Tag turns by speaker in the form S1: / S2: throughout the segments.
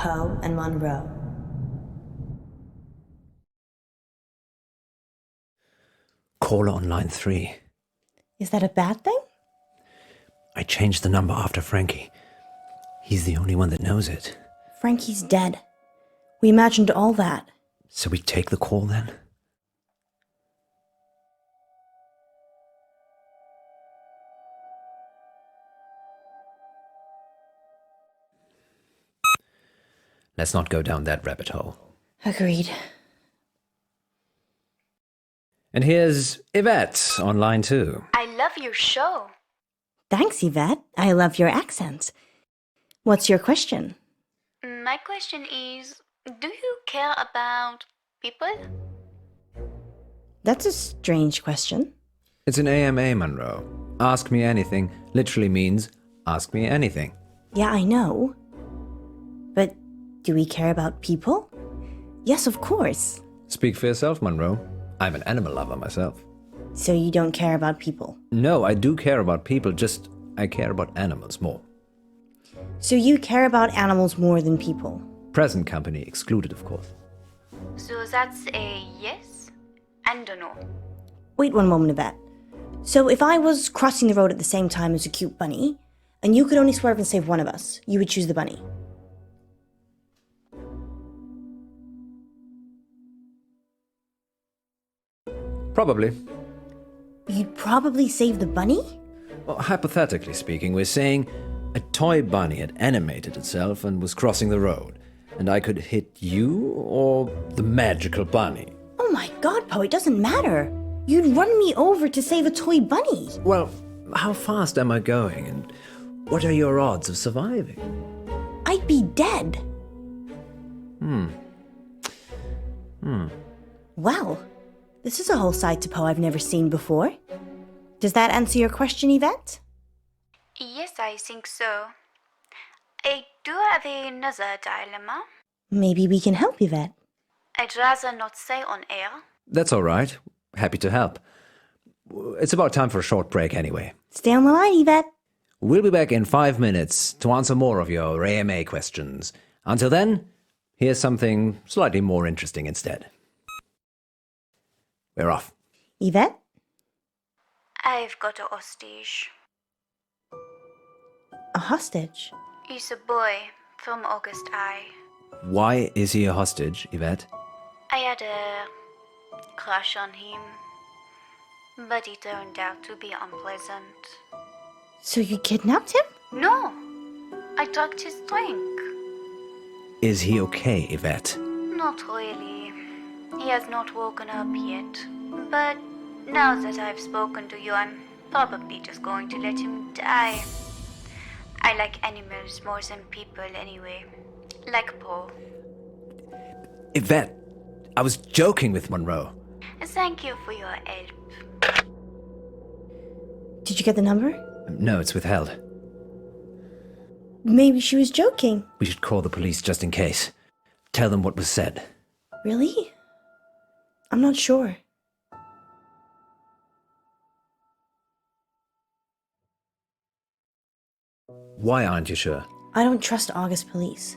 S1: Poe and Munro.
S2: Caller on line 3.
S1: Is that a bad thing?
S2: I changed the number after Frankie. He's the only one that knows it.
S1: Frankie's dead. We imagined all that.
S2: So we take the call then? Let's not go down that rabbit hole.
S1: Agreed.
S2: And here's Yvette on line 2.
S3: I love your show.
S1: Thanks, Yvette. I love your accent. What's your question?
S3: My question is, do you care about people?
S1: That's a strange question.
S2: It's an AMA, Munro. Ask me anything literally means ask me anything.
S1: Yeah, I know. But do we care about people? Yes, of course.
S2: Speak for yourself, Munro. I'm an animal lover myself.
S1: So you don't care about people?
S2: No, I do care about people, just I care about animals more.
S1: So you care about animals more than people?
S2: Present company excluded, of course.
S3: So that's a yes and a no.
S1: Wait one moment, Yvette. So if I was crossing the road at the same time as a cute bunny, and you could only swerve and save one of us, you would choose the bunny?
S2: Probably.
S1: You'd probably save the bunny?
S2: Well, hypothetically speaking, we're saying a toy bunny had animated itself and was crossing the road, and I could hit you or the magical bunny.
S1: Oh my god, Poe, it doesn't matter. You'd run me over to save a toy bunny.
S2: Well, how fast am I going, and what are your odds of surviving?
S1: I'd be dead. Well, this is a whole side to Poe I've never seen before. Does that answer your question, Yvette?
S3: Yes, I think so. I do have another dilemma.
S1: Maybe we can help, Yvette.
S3: I'd rather not say on air.
S2: That's all right. Happy to help. It's about time for a short break anyway.
S1: Stay on the line, Yvette.
S2: We'll be back in 5 minutes to answer more of your AMA questions. Until then, here's something slightly more interesting instead. We're off.
S1: Yvette?
S3: I've got a hostage.
S1: A hostage?
S3: He's a boy from August High.
S2: Why is he a hostage, Yvette?
S3: I had a crush on him, but he turned out to be unpleasant.
S1: So you kidnapped him?
S3: No, I tugged his drink.
S2: Is he okay, Yvette?
S3: Not really. He has not woken up yet. But now that I've spoken to you, I'm probably just going to let him die. I like animals more than people anyway. Like Poe.
S2: Yvette, I was joking with Munro.
S3: Thank you for your help.
S1: Did you get the number?
S2: No, it's withheld.
S1: Maybe she was joking.
S2: We should call the police just in case. Tell them what was said.
S1: Really? I'm not sure.
S2: Why aren't you sure?
S1: I don't trust August police.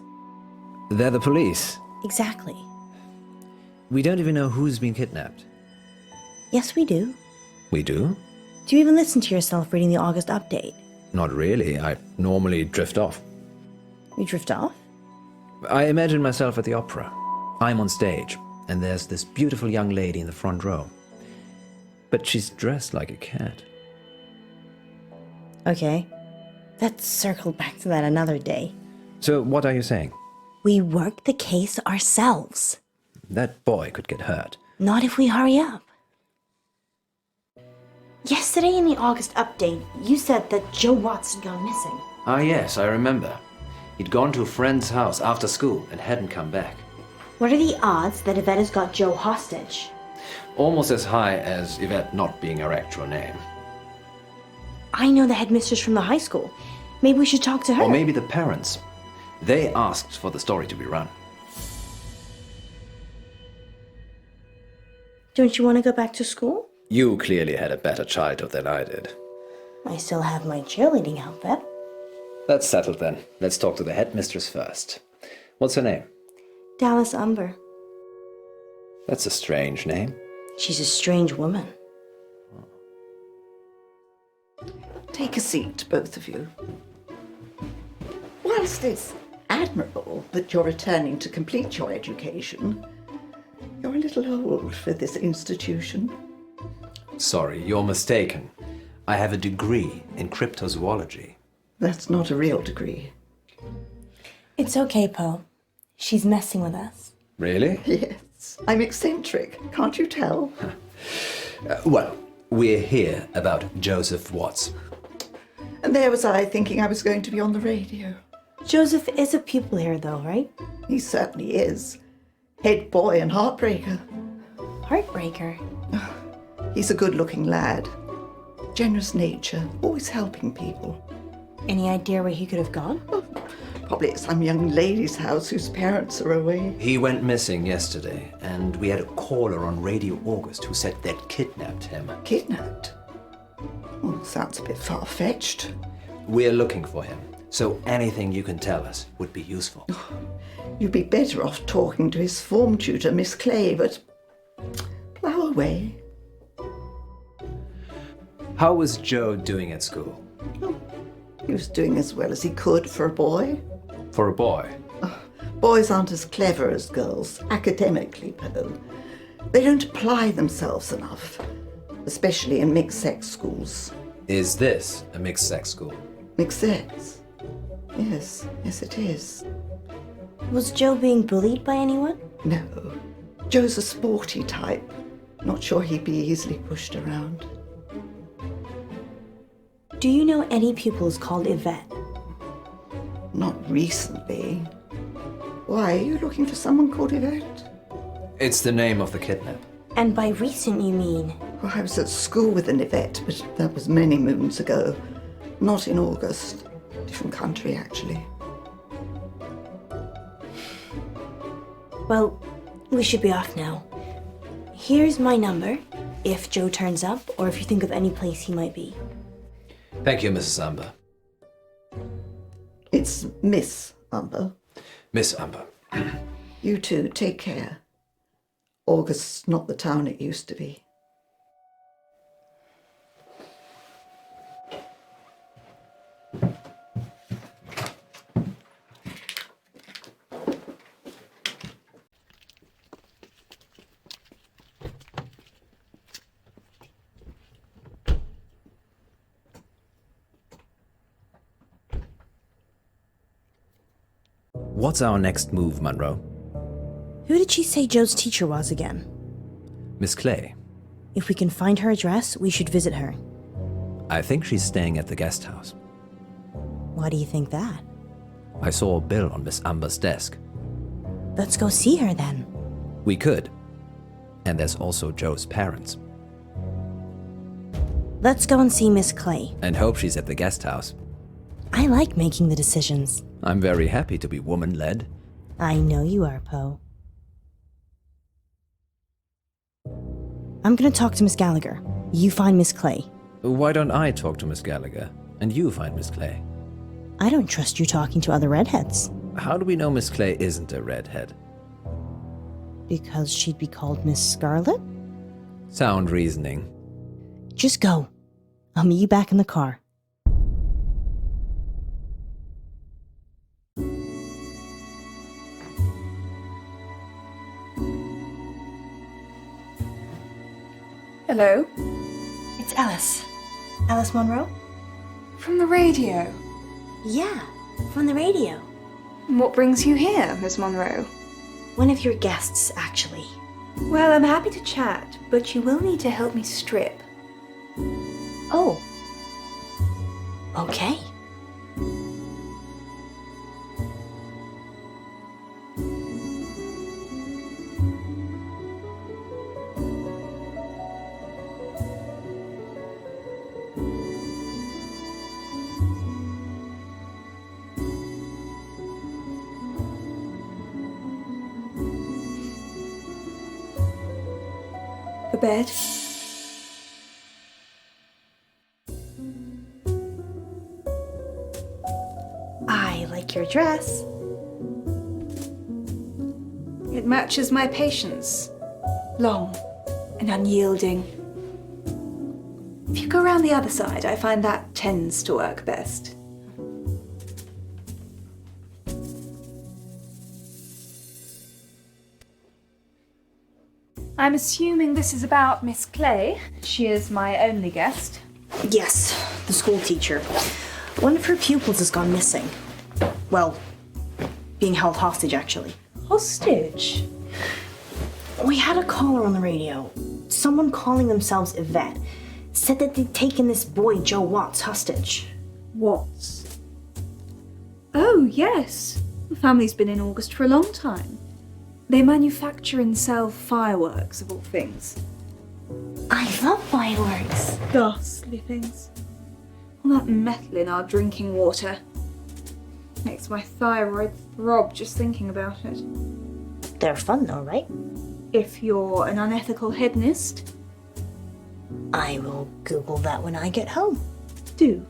S2: They're the police.
S1: Exactly.
S2: We don't even know who's been kidnapped.
S1: Yes, we do.
S2: We do?
S1: Do you even listen to yourself reading the August update?
S2: Not really. I normally drift off.
S1: You drift off?
S2: I imagine myself at the opera. I'm on stage, and there's this beautiful young lady in the front row. But she's dressed like a cat.
S1: Okay. Let's circle back to that another day.
S2: So what are you saying?
S1: We work the case ourselves.
S2: That boy could get hurt.
S1: Not if we hurry up. Yesterday in the August update, you said that Joe Watts had gone missing.
S2: Ah, yes, I remember. He'd gone to a friend's house after school and hadn't come back.
S1: What are the odds that Yvette has got Joe hostage?
S2: Almost as high as Yvette not being her actual name.
S1: I know the headmistress from the high school. Maybe we should talk to her.
S2: Or maybe the parents. They asked for the story to be run.
S1: Don't you want to go back to school?
S2: You clearly had a better childhood than I did.
S1: I still have my cheerleading outfit.
S2: That's settled then. Let's talk to the headmistress first. What's her name?
S1: Dallas Umber.
S2: That's a strange name.
S1: She's a strange woman.
S4: Take a seat, both of you. Whilst it's admirable that you're returning to complete your education, you're a little old for this institution.
S2: Sorry, you're mistaken. I have a degree in cryptozoology.
S4: That's not a real degree.
S1: It's okay, Poe. She's messing with us.
S2: Really?
S4: Yes, I'm eccentric, can't you tell?
S2: Well, we're here about Joseph Watts.
S4: And there was I thinking I was going to be on the radio.
S1: Joseph is a pupil here, though, right?
S4: He certainly is. Head boy and heartbreaker.
S1: Heartbreaker.
S4: He's a good-looking lad. Generous nature, always helping people.
S1: Any idea where he could have gone?
S4: Probably at some young lady's house whose parents are away.
S2: He went missing yesterday, and we had a caller on Radio August who said they'd kidnapped him.
S4: Kidnapped? Oh, sounds a bit far-fetched.
S2: We're looking for him, so anything you can tell us would be useful.
S4: You'd be better off talking to his form tutor, Miss Clay, but plough away.
S2: How was Joe doing at school?
S4: He was doing as well as he could for a boy.
S2: For a boy?
S4: Boys aren't as clever as girls, academically, Poe. They don't apply themselves enough, especially in mixed-sex schools.
S2: Is this a mixed-sex school?
S4: Mixed-sex? Yes it is.
S1: Was Joe being bullied by anyone?
S4: No. Joe's a sporty type. Not sure he'd be easily pushed around.
S1: Do you know any pupils called Yvette?
S4: Not recently. Why, are you looking for someone called Yvette?
S2: It's the name of the kidnap.
S1: And by recent, you mean?
S4: Well, I was at school with an Yvette, but that was many moons ago. Not in August. Different country, actually.
S1: Well, we should be off now. Here's my number, if Joe turns up, or if you think of any place he might be.
S2: Thank you, Mrs. Umber.
S4: It's Miss Umber.
S2: Miss Umber.
S4: You too, take care. August's not the town it used to be.
S2: What's our next move, Munro?
S1: Who did she say Joe's teacher was again?
S2: Miss Clay.
S1: If we can find her address, we should visit her.
S2: I think she's staying at the guest house.
S1: Why do you think that?
S2: I saw a bill on Miss Umber's desk.
S1: Let's go see her then.
S2: We could. And there's also Joe's parents.
S1: Let's go and see Miss Clay.
S2: And hope she's at the guest house.
S1: I like making the decisions.
S2: I'm very happy to be woman-led.
S1: I know you are, Poe. I'm gonna talk to Miss Gallagher. You find Miss Clay.
S2: Why don't I talk to Miss Gallagher, and you find Miss Clay?
S1: I don't trust you talking to other redheads.
S2: How do we know Miss Clay isn't a redhead?
S1: Because she'd be called Miss Scarlet?
S2: Sound reasoning.
S1: Just go. I'll meet you back in the car.
S5: Hello?
S1: It's Alice. Alice Munro?
S5: From the radio.
S1: Yeah, from the radio.
S5: And what brings you here, Miss Monroe?
S1: One of your guests, actually.
S5: Well, I'm happy to chat, but you will need to help me strip.
S1: Oh. Okay.
S5: For bed?
S1: I like your dress.
S5: matches my patience. Long and unyielding. If you go around the other side, I find that tends to work best. I'm assuming this is about Miss Clay. She is my only guest.
S1: Yes, the school teacher. One of her pupils has gone missing. Well, being held hostage, actually.
S5: Hostage?
S1: We had a caller on the radio. Someone calling themselves Yvette said that they'd taken this boy, Joe Watts, hostage.
S5: Watts? Oh, yes. The family's been in August for a long time. They manufacture and sell fireworks, of all things.
S1: I love fireworks.
S5: Ghastly things. All that metal in our drinking water. Makes my thyroid throb just thinking about it.
S1: They're fun though, right?
S5: If you're an unethical hedonist,
S1: I will Google that when I get home.
S5: do.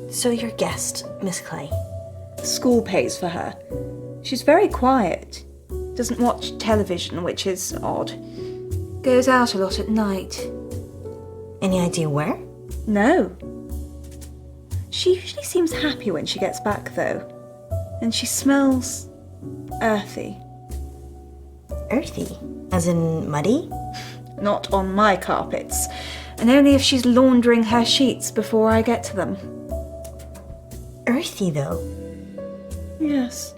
S1: So your guest, Miss Clay.
S5: School pays for her. She's very quiet. Doesn't watch television, which is odd. Goes out a lot at night.
S1: Any idea where?
S5: No. She usually seems happy when she gets back, though. And she smells earthy.
S1: Earthy? As in muddy?
S5: Not on my carpets. And only if she's laundering her sheets before I get to them.
S1: Earthy though.
S5: Yes.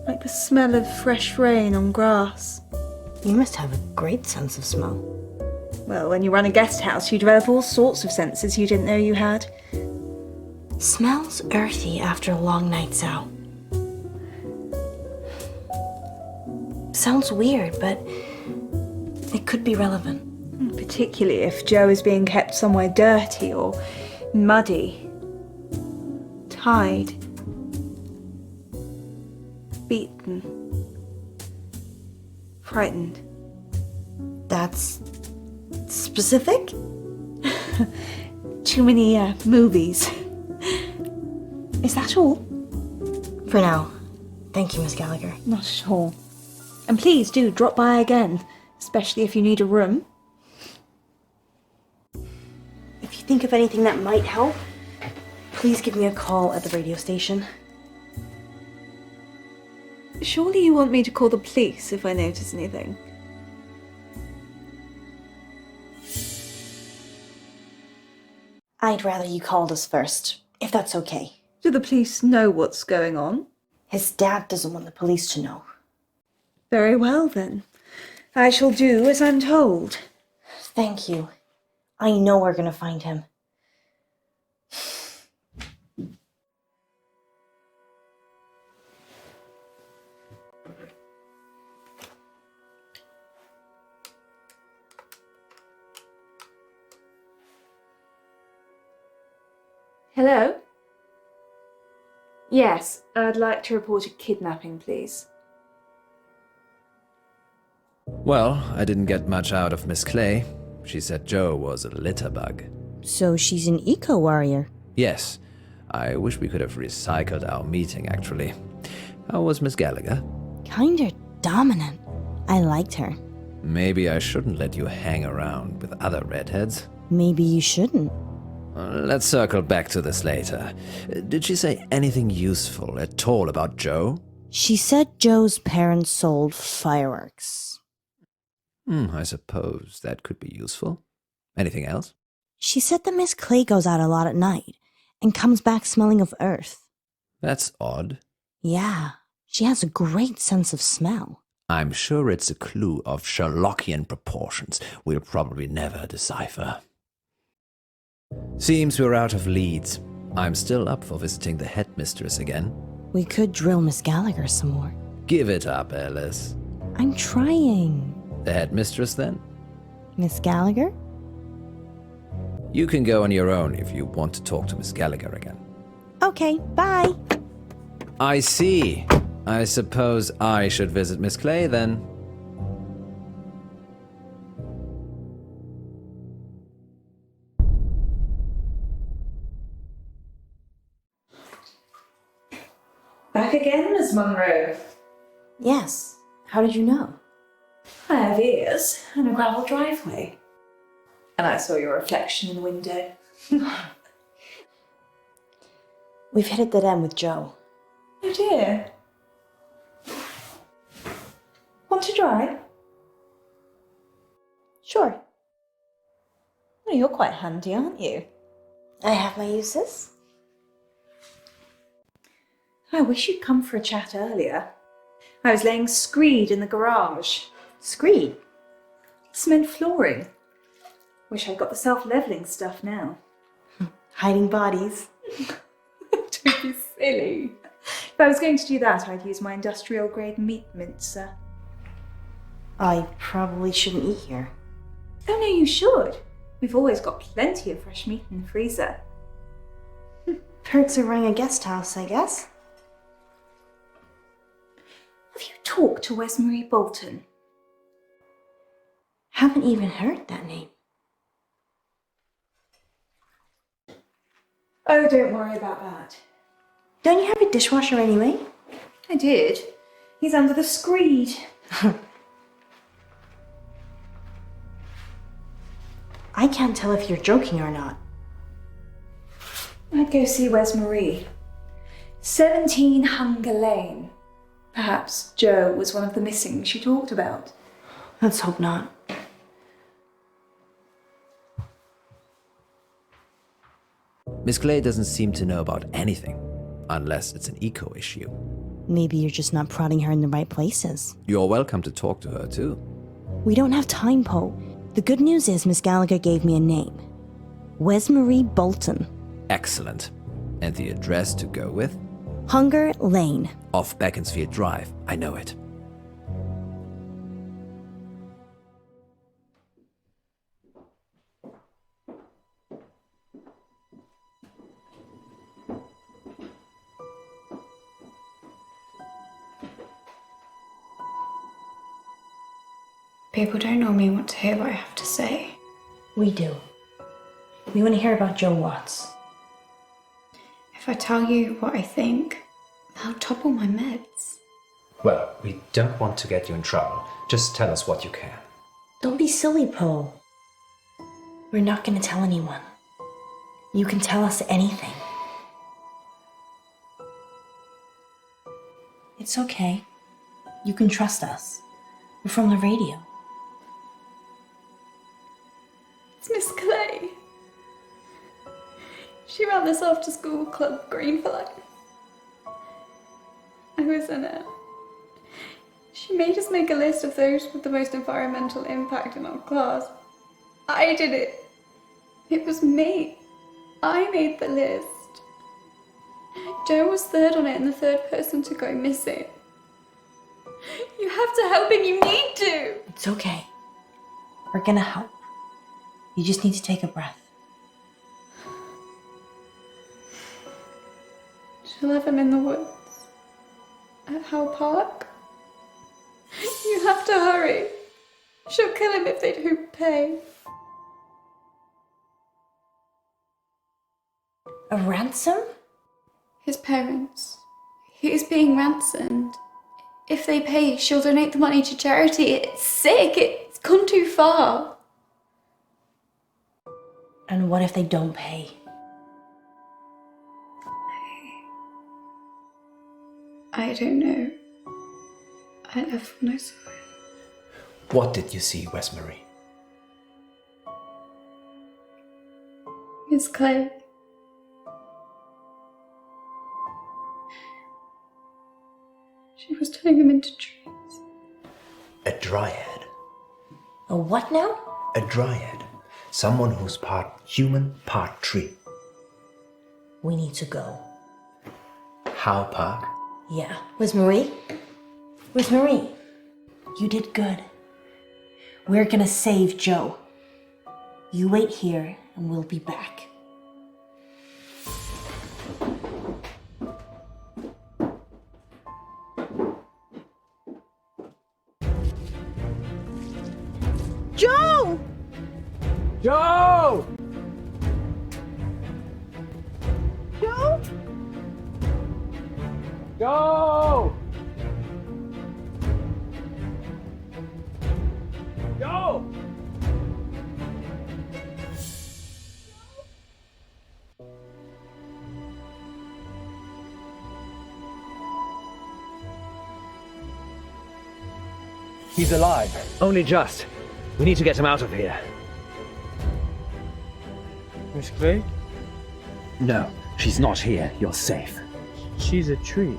S5: Like the smell of fresh rain on grass.
S1: You must have a great sense of smell.
S5: Well, when you run a guest house, you develop all sorts of senses you didn't know you had.
S1: Smells earthy after a long night's out. Sounds weird, but it could be relevant.
S5: Particularly if Joe is being kept somewhere dirty or muddy. Tied. Beaten. Frightened.
S1: That's specific?
S5: Too many movies. Is that all?
S1: For now. Thank you, Miss Gallagher.
S5: Not at all. And please do drop by again, especially if you need a room.
S1: If you think of anything that might help, please give me a call at the radio station.
S5: Surely you want me to call the police if I notice anything?
S1: I'd rather you called us first, if that's okay.
S5: Do the police know what's going on?
S1: His dad doesn't want the police to know.
S5: Very well then. I shall do as I'm told.
S1: Thank you. I know we're gonna find him.
S5: Hello? Yes, I'd like to report a kidnapping, please.
S2: Well, I didn't get much out of Miss Clay. She said Joe was a litter bug.
S1: So she's an eco-warrior.
S2: Yes, I wish we could have recycled our meeting, actually. How was Miss Gallagher?
S1: Kinda dominant. I liked her.
S2: Maybe I shouldn't let you hang around with other redheads.
S1: Maybe you shouldn't.
S2: Let's circle back to this later. Did she say anything useful at all about Joe?
S1: She said Joe's parents sold fireworks.
S2: I suppose that could be useful. Anything else?
S1: She said that Miss Clay goes out a lot at night and comes back smelling of earth.
S2: That's odd.
S1: Yeah, she has a great sense of smell.
S2: I'm sure it's a clue of Sherlockian proportions we'll probably never decipher. Seems we're out of leads. I'm still up for visiting the headmistress again.
S1: We could drill Miss Gallagher some more.
S2: Give it up, Alice.
S1: I'm trying.
S2: The headmistress, then?
S1: Miss Gallagher?
S2: You can go on your own if you want to talk to Miss Gallagher again.
S1: Okay, bye.
S2: I see. I suppose I should visit Miss Clay, then.
S5: Miss Munro.
S1: Yes. How did you know?
S5: I have ears and a gravel driveway. And I saw your reflection in the window.
S1: We've hit a dead end with Joe.
S5: Oh dear. Want to drive?
S1: Sure.
S5: Well, you're quite handy, aren't you?
S1: I have my uses.
S5: I wish you'd come for a chat earlier. I was laying screed in the garage.
S1: Screed.
S5: Cement flooring. Wish I'd got the self-levelling stuff now.
S1: Hiding bodies.
S5: Don't be silly. If I was going to do that, I'd use my industrial-grade meat mincer.
S1: I probably shouldn't eat here.
S5: Oh no, you should. We've always got plenty of fresh meat in the freezer.
S1: Perks of running a guest house, I guess.
S5: Have you talked to Wesmarie Bolton?
S1: Haven't even heard that name.
S5: Oh, don't worry about that.
S1: Don't you have a dishwasher anyway?
S5: I did. He's under the screed.
S1: I can't tell if you're joking or not.
S5: I'd go see Wesmarie. 17 Hunger Lane. Perhaps Joe was one of the missing she talked about.
S1: Let's hope not.
S2: Miss Clay doesn't seem to know about anything, unless it's an eco issue.
S1: Maybe you're just not prodding her in the right places.
S2: You're welcome to talk to her too.
S1: We don't have time, Poe. The good news is Miss Gallagher gave me a name. Wesmarie Bolton.
S2: Excellent. And the address to go with?
S1: Hunger Lane.
S2: Off Beaconsfield Drive. I know it.
S3: People don't normally want to hear what I have to say.
S1: We do. We want to hear about Joe Watts.
S3: If I tell you what I think, I'll topple my meds.
S6: Well, we don't want to get you in trouble. Just tell us what you can.
S1: Don't be silly, Poe. We're not going to tell anyone. You can tell us anything. It's okay. You can trust us. We're from the radio.
S3: It's Miss Clay. She ran this after school club, Green for Life. I was in it. She made us make a list of those with the most environmental impact in our class. I did it. It was me. I made the list. Joe was third on it and the third person to go missing. You have to help him, you need to!
S1: It's okay. We're gonna help. You just need to take a breath.
S3: She'll have him in the woods. At Howe Park. You have to hurry. She'll kill him if they don't pay.
S1: A ransom?
S3: His parents. He is being ransomed. If they pay, she'll donate the money to charity. It's sick. It's gone too far.
S1: And what if they don't pay?
S3: I don't know. I left when I saw it.
S6: What did you see, Wesmarie?
S3: Miss Clay. She was turning them into trees.
S6: A dryad.
S1: A what now?
S6: A dryad. Someone who's part human, part tree.
S1: We need to go.
S6: Howe Park?
S1: Yeah. Wesmarie? Wesmarie? You did good. We're gonna save Joe. You wait here and we'll be back. Joe!
S2: Joe!
S1: Joe?
S2: Joe!
S7: He's alive.
S2: Only just. We need to get him out of here.
S7: Miss Clay?
S2: No, she's not here. You're safe.
S7: She's a tree.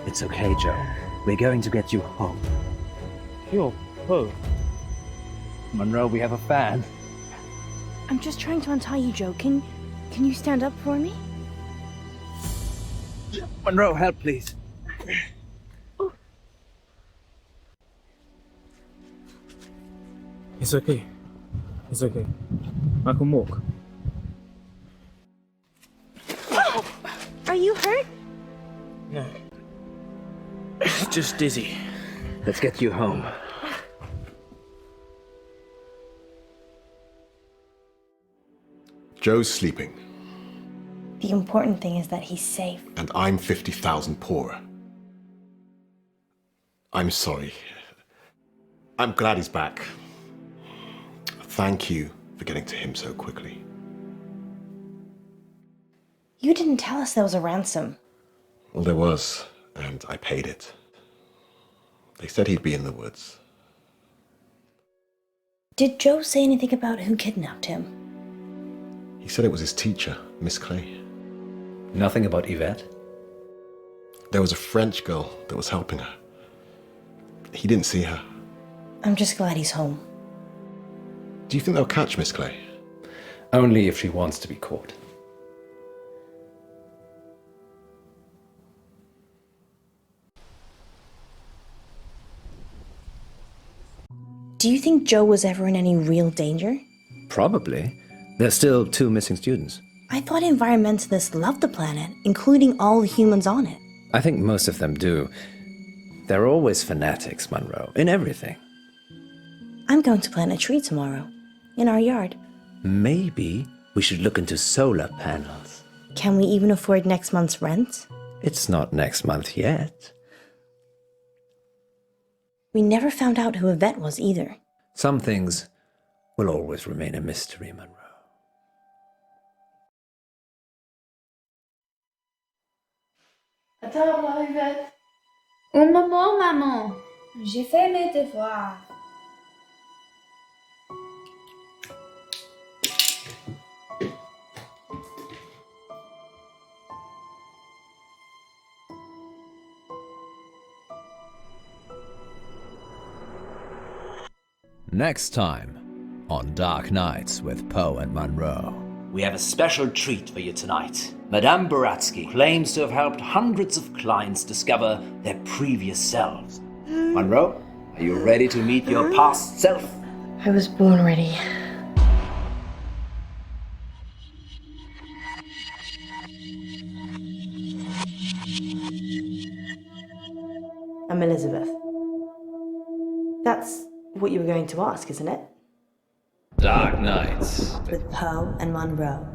S2: It's okay, Joe. We're going to get you home.
S7: You're Poe.
S2: Munro, we have a fan.
S1: I'm just trying to untie you, Joe. Can you stand up for me?
S2: Munro, help, please.
S7: It's okay. It's okay. I can walk.
S1: Are you hurt?
S7: No. Just dizzy.
S2: Let's get you home.
S8: Joe's sleeping,
S1: The important thing is that he's safe.
S8: and I'm 50,000 poorer. I'm sorry. I'm glad he's back. Thank you for getting to him so quickly.
S1: You didn't tell us there was a ransom.
S8: Well, there was, and I paid it. They said he'd be in the woods.
S1: Did Joe say anything about who kidnapped him?
S8: He said it was his teacher, Miss Clay.
S2: Nothing about Yvette?
S8: There was a French girl that was helping her. He didn't see her.
S1: I'm just glad he's home.
S8: Do you think they'll catch Miss Clay?
S2: Only if she wants to be caught.
S1: Do you think Joe was ever in any real danger?
S2: Probably. There's still 2 missing students.
S1: I thought environmentalists loved the planet, including all the humans on it.
S2: I think most of them do. They're always fanatics, Munro, in everything.
S1: I'm going to plant a tree tomorrow, in our yard.
S2: Maybe we should look into solar panels.
S1: Can we even afford next month's rent?
S2: It's not next month yet.
S1: We never found out who Yvette was either.
S2: Some things will always remain a mystery, Munro.
S9: À table, Yvette. Un moment, maman. J'ai fait mes devoirs.
S2: Next time on Dark Nights with Poe and Munro.
S10: We have a special treat for you tonight. Madame Baratsky claims to have helped hundreds of clients discover their previous selves. Munro, are you ready to meet your past self?
S1: I was born ready. I'm Elizabeth. That's what you were going to ask, isn't it?
S2: Dark Nights
S1: With Poe and Munro.